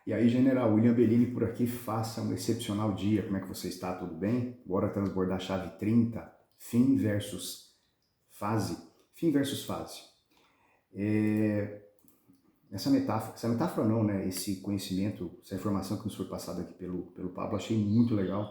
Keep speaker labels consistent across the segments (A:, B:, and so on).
A: E aí, General William Bellini por aqui, faça um excepcional dia. Como é que você está? Tudo bem? Bora transbordar a chave 30, fim versus fase. Fim versus fase. Essa metáfora não, né? Esse conhecimento, essa informação que nos foi passada aqui pelo Pablo, achei muito legal.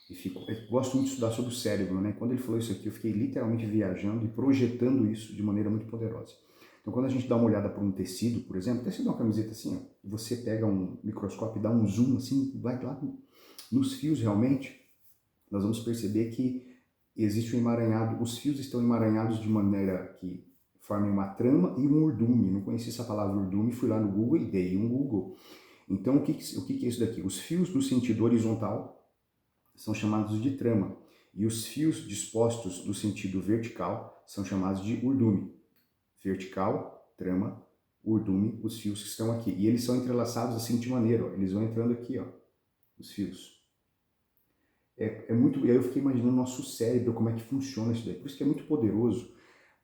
A: Eu gosto muito de estudar sobre o cérebro, né? Quando ele falou isso aqui, eu fiquei literalmente viajando e projetando isso de maneira muito poderosa. Então, quando a gente dá uma olhada para um tecido, por exemplo, tecido é uma camiseta assim, ó, e você pega um microscópio e dá um zoom assim, vai lá nos fios realmente, nós vamos perceber que existe um emaranhado, os fios estão emaranhados de maneira que formem uma trama e um urdume. Não conhecia essa palavra urdume, fui lá no Google e dei um Google. Então, o que é isso daqui? Os fios no sentido horizontal são chamados de trama, e os fios dispostos no sentido vertical são chamados de urdume. Vertical, trama, urdume, os fios que estão aqui. E eles são entrelaçados assim de maneira, ó, eles vão entrando aqui, ó, os fios. É muito, e aí eu fiquei imaginando o nosso cérebro, como é que funciona isso daí. Por isso que é muito poderoso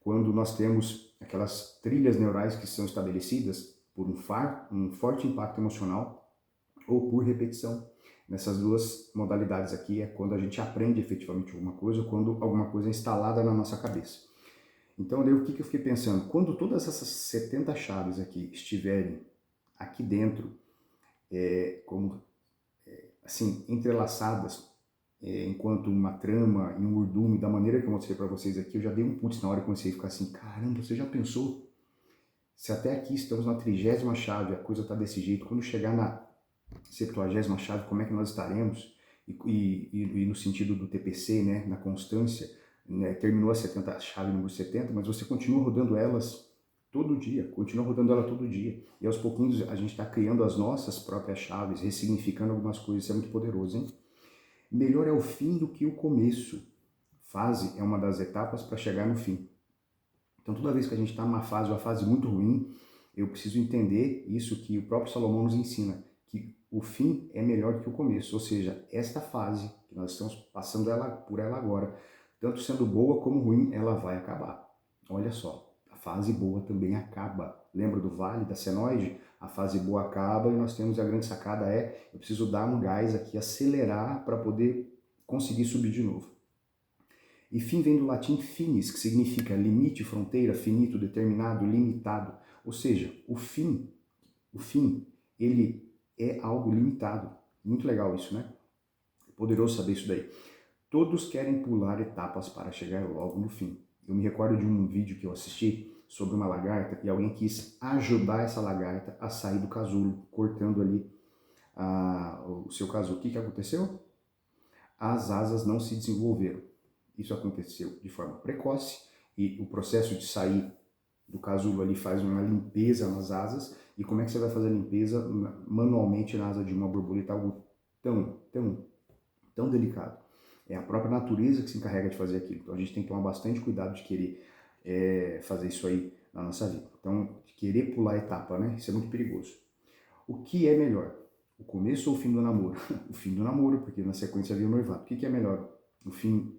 A: quando nós temos aquelas trilhas neurais que são estabelecidas por um forte impacto emocional ou por repetição. Nessas duas modalidades aqui é quando a gente aprende efetivamente alguma coisa ou quando alguma coisa é instalada na nossa cabeça. Então, daí, o que eu fiquei pensando? Quando todas essas 70 chaves aqui estiverem aqui dentro, como assim, entrelaçadas, enquanto uma trama e um urdume, da maneira que eu mostrei para vocês aqui, eu já dei um putz na hora e comecei a ficar assim, caramba, você já pensou? Se até aqui estamos na 30ª chave, a coisa está desse jeito, quando chegar na 70ª chave, como é que nós estaremos? E no sentido do TPC, né, na constância, né, terminou a 70 chave número 70, mas você continua rodando elas todo dia, continua rodando ela todo dia. E aos pouquinhos a gente está criando as nossas próprias chaves, ressignificando algumas coisas, isso é muito poderoso, hein? Melhor é o fim do que o começo. Fase é uma das etapas para chegar no fim. Então, toda vez que a gente está numa fase, uma fase muito ruim, eu preciso entender isso que o próprio Salomão nos ensina, que o fim é melhor que o começo, ou seja, esta fase que nós estamos passando por ela agora, tanto sendo boa como ruim, ela vai acabar. Olha só, a fase boa também acaba. Lembra do vale da senoide? A fase boa acaba e nós temos a grande sacada eu preciso dar um gás aqui, acelerar para poder conseguir subir de novo. E fim vem do latim finis, que significa limite, fronteira, finito, determinado, limitado. Ou seja, o fim, ele é algo limitado. Muito legal isso, né? Poderoso saber isso daí. Todos querem pular etapas para chegar logo no fim. Eu me recordo de um vídeo que eu assisti sobre uma lagarta e alguém quis ajudar essa lagarta a sair do casulo, cortando ali o seu casulo. O que aconteceu? As asas não se desenvolveram. Isso aconteceu de forma precoce e o processo de sair do casulo ali faz uma limpeza nas asas. E como é que você vai fazer a limpeza manualmente na asa de uma borboleta? Algo tão delicado. É a própria natureza que se encarrega de fazer aquilo. Então a gente tem que tomar bastante cuidado de querer fazer isso aí na nossa vida. Então, querer pular a etapa, né? Isso é muito perigoso. O que é melhor? O começo ou o fim do namoro? O fim do namoro, porque na sequência havia o noivado. O que é melhor? O fim...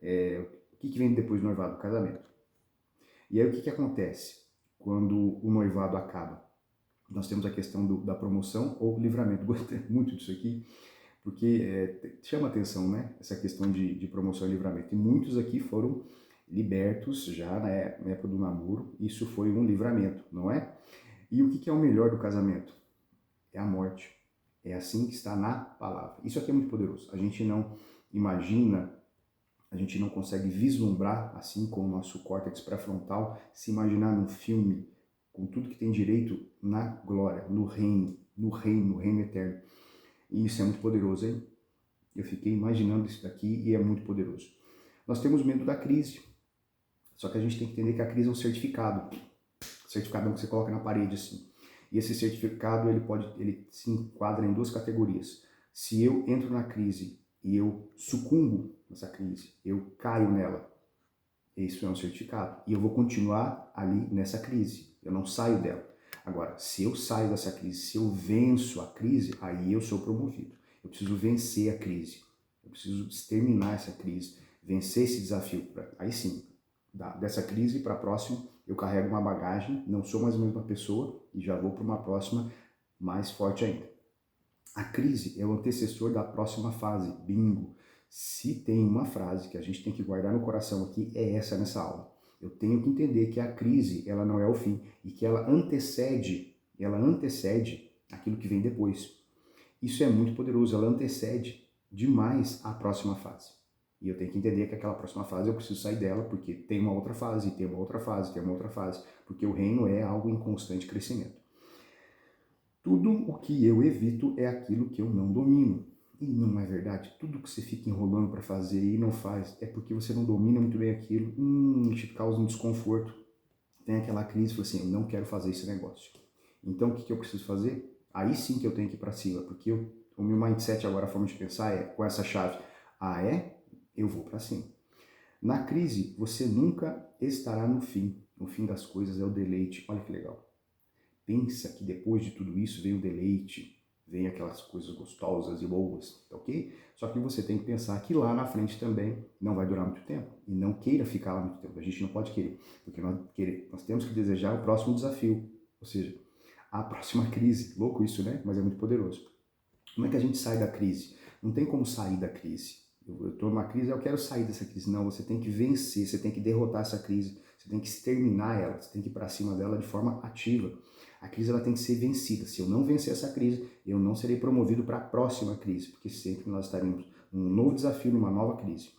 A: o que vem depois do noivado? O casamento. E aí o que acontece quando o noivado acaba? Nós temos a questão da promoção ou livramento. Gostei muito disso aqui, porque chama atenção, né? Essa questão de promoção e livramento. E muitos aqui foram libertos já na época do namoro. Isso foi um livramento, não é? E o que é o melhor do casamento? É a morte. É assim que está na palavra. Isso aqui é muito poderoso. A gente não imagina, a gente não consegue vislumbrar, assim com o nosso córtex pré-frontal, se imaginar num filme com tudo que tem direito na glória, no reino eterno. E isso é muito poderoso, hein? Eu fiquei imaginando isso daqui e é muito poderoso. Nós temos medo da crise, só que a gente tem que entender que a crise é um certificado. Certificado que você coloca na parede assim. E esse certificado ele se enquadra em duas categorias. Se eu entro na crise e eu sucumbo nessa crise, eu caio nela, isso é um certificado. E eu vou continuar ali nessa crise, eu não saio dela. Agora, se eu saio dessa crise, se eu venço a crise, aí eu sou promovido. Eu preciso vencer a crise, eu preciso exterminar essa crise, vencer esse desafio. Aí sim, dessa crise para a próxima, eu carrego uma bagagem, não sou mais a mesma pessoa e já vou para uma próxima mais forte ainda. A crise é o antecessor da próxima fase, bingo. Se tem uma frase que a gente tem que guardar no coração aqui, é essa nessa aula. Eu tenho que entender que a crise, ela não é o fim, e que ela antecede aquilo que vem depois. Isso é muito poderoso, ela antecede demais a próxima fase. E eu tenho que entender que aquela próxima fase eu preciso sair dela, porque tem uma outra fase, tem uma outra fase, tem uma outra fase, porque o reino é algo em constante crescimento. Tudo o que eu evito é aquilo que eu não domino. E não é verdade. Tudo que você fica enrolando para fazer e não faz é porque você não domina muito bem aquilo, te causa um desconforto. Tem aquela crise, fala assim, eu não quero fazer esse negócio. Então o que eu preciso fazer? Aí sim que eu tenho que ir para cima, porque o meu mindset agora, a forma de pensar é com essa chave. Ah, é? Eu vou para cima. Na crise, você nunca estará no fim. O fim das coisas é o deleite. Olha que legal. Pensa que depois de tudo isso vem o deleite, vem aquelas coisas gostosas e boas, tá ok? Só que você tem que pensar que lá na frente também não vai durar muito tempo. E não queira ficar lá muito tempo. A gente não pode querer, porque nós temos que desejar o próximo desafio, ou seja, a próxima crise. Louco isso, né? Mas é muito poderoso. Como é que a gente sai da crise? Não tem como sair da crise. Eu estou numa crise, eu quero sair dessa crise. Não, você tem que vencer, você tem que derrotar essa crise, você tem que exterminar ela, você tem que ir para cima dela de forma ativa. A crise ela tem que ser vencida. Se eu não vencer essa crise, eu não serei promovido para a próxima crise, porque sempre nós estaremos num novo desafio, numa nova crise.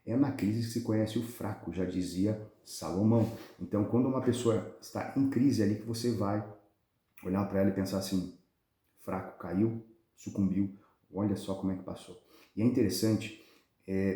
A: É na crise que se conhece o fraco, já dizia Salomão. Então, quando uma pessoa está em crise, é ali que você vai olhar para ela e pensar assim, fraco, caiu, sucumbiu, olha só como é que passou. E é interessante,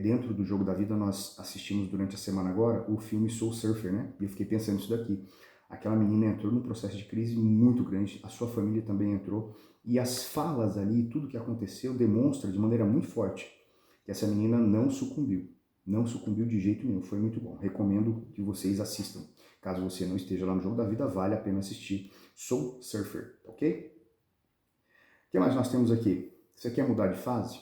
A: dentro do jogo da vida, nós assistimos durante a semana agora o filme Soul Surfer, né? E eu fiquei pensando nisso daqui. Aquela menina entrou num processo de crise muito grande, a sua família também entrou, e as falas ali, tudo que aconteceu, demonstra de maneira muito forte que essa menina não sucumbiu. Não sucumbiu de jeito nenhum, foi muito bom. Recomendo que vocês assistam. Caso você não esteja lá no jogo da vida, vale a pena assistir Soul Surfer, ok? O que mais nós temos aqui? Você quer mudar de fase?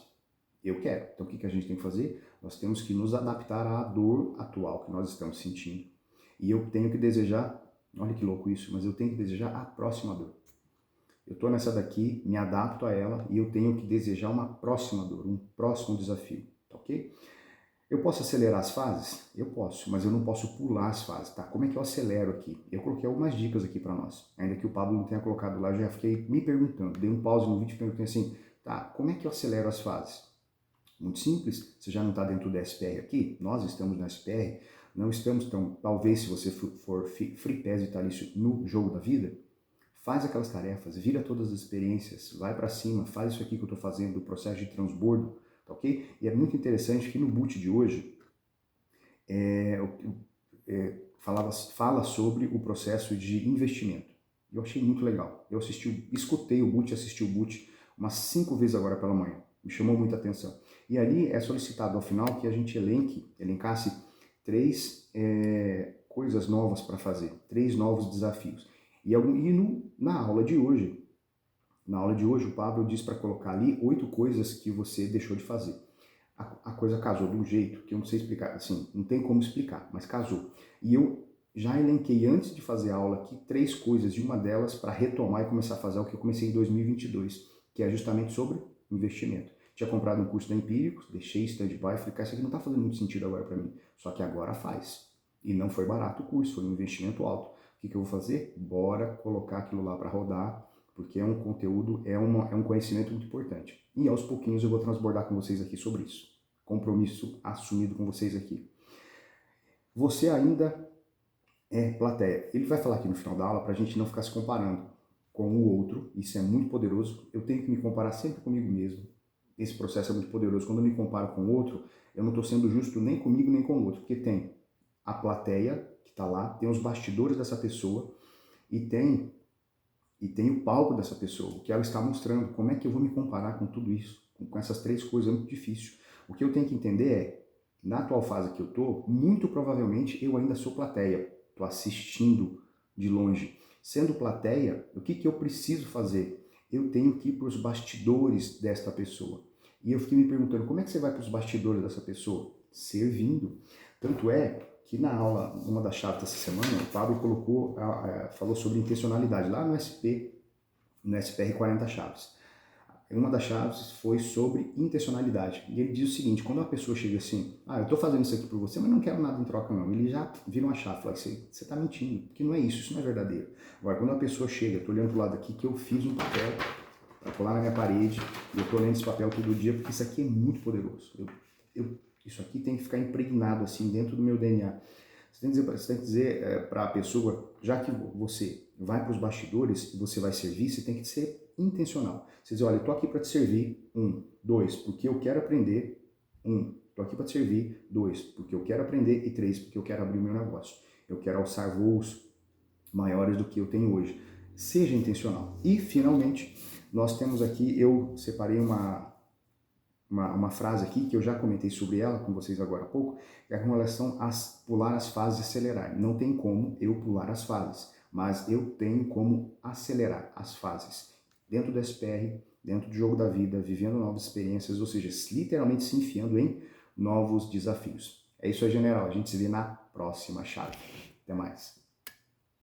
A: Eu quero. Então o que a gente tem que fazer? Nós temos que nos adaptar à dor atual que nós estamos sentindo. E eu tenho que desejar, olha que louco isso, mas eu tenho que desejar a próxima dor. Eu estou nessa daqui, me adapto a ela e eu tenho que desejar uma próxima dor, um próximo desafio, tá ok? Eu posso acelerar as fases? Eu posso, mas eu não posso pular as fases, tá? Como é que eu acelero aqui? Eu coloquei algumas dicas aqui para nós. Ainda que o Pablo não tenha colocado lá, eu já fiquei me perguntando. Dei um pause no vídeo e perguntei assim, tá, como é que eu acelero as fases? Muito simples, você já não está dentro do SPR aqui? Nós estamos no SPR, não estamos tão... Talvez se você for free pass vitalício no jogo da vida, faz aquelas tarefas, vira todas as experiências, vai para cima, faz isso aqui que eu estou fazendo, o processo de transbordo, tá ok? E é muito interessante que no boot de hoje, fala sobre o processo de investimento. Eu achei muito legal. Eu escutei o boot, assisti o boot umas 5 vezes agora pela manhã. Me chamou muita atenção. E ali é solicitado ao final que a gente elencasse 3 coisas novas para fazer, 3 novos desafios. Na aula de hoje, o Pablo diz para colocar ali 8 coisas que você deixou de fazer. A coisa casou de um jeito que eu não sei explicar, assim, não tem como explicar, mas casou. E eu já elenquei antes de fazer a aula aqui 3 coisas, e uma delas para retomar e começar a fazer o que eu comecei em 2022, que é justamente sobre investimento. Tinha comprado um curso da Empíricos, deixei stand-by, falei, cara, isso aqui não está fazendo muito sentido agora para mim, só que agora faz. E não foi barato o curso, foi um investimento alto. O que eu vou fazer? Bora colocar aquilo lá para rodar, porque é um conteúdo, é um conhecimento muito importante. E aos pouquinhos eu vou transbordar com vocês aqui sobre isso. Compromisso assumido com vocês aqui. Você ainda é plateia. Ele vai falar aqui no final da aula para a gente não ficar se comparando com o outro. Isso é muito poderoso. Eu tenho que me comparar sempre comigo mesmo. Esse processo é muito poderoso. Quando eu me comparo com o outro, eu não estou sendo justo nem comigo nem com o outro, porque tem a plateia que está lá, tem os bastidores dessa pessoa e tem o palco dessa pessoa, o que ela está mostrando. Como é que eu vou me comparar com tudo isso? Com essas 3 coisas é muito difícil. O que eu tenho que entender é, na atual fase que eu estou, muito provavelmente eu ainda sou plateia. Estou assistindo de longe. Sendo plateia, o que eu preciso fazer? Eu tenho que ir para os bastidores desta pessoa. E eu fiquei me perguntando, como é que você vai para os bastidores dessa pessoa? Servindo. Tanto é que na aula, uma das chaves dessa semana, o Pablo falou sobre intencionalidade. Lá no SP, no SPR 40 chaves. Uma das chaves foi sobre intencionalidade. E ele diz o seguinte: quando uma pessoa chega assim, eu estou fazendo isso aqui por você, mas não quero nada em troca não. Ele já vira uma chave, fala, você está mentindo, porque não é isso, isso não é verdadeiro. Agora, quando uma pessoa chega, estou olhando para o lado aqui que eu fiz um papel para colar na minha parede, e eu estou lendo esse papel todo dia, porque isso aqui é muito poderoso. Isso aqui tem que ficar impregnado assim dentro do meu DNA. Você tem que dizer para a pessoa, já que você vai para os bastidores e você vai servir, você tem que ser intencional. Você diz, olha, eu estou aqui para te servir, 1, 2, porque eu quero aprender, 1, estou aqui para te servir, 2, porque eu quero aprender, e 3, porque eu quero abrir o meu negócio. Eu quero alçar voos maiores do que eu tenho hoje. Seja intencional. E, finalmente, nós temos aqui, eu separei uma frase aqui, que eu já comentei sobre ela com vocês agora há pouco, que é com relação a pular as fases e acelerar. Não tem como eu pular as fases, mas eu tenho como acelerar as fases. Dentro do SPR, dentro do jogo da vida, vivendo novas experiências, ou seja, literalmente se enfiando em novos desafios. É isso aí, general. A gente se vê na próxima chave. Até mais.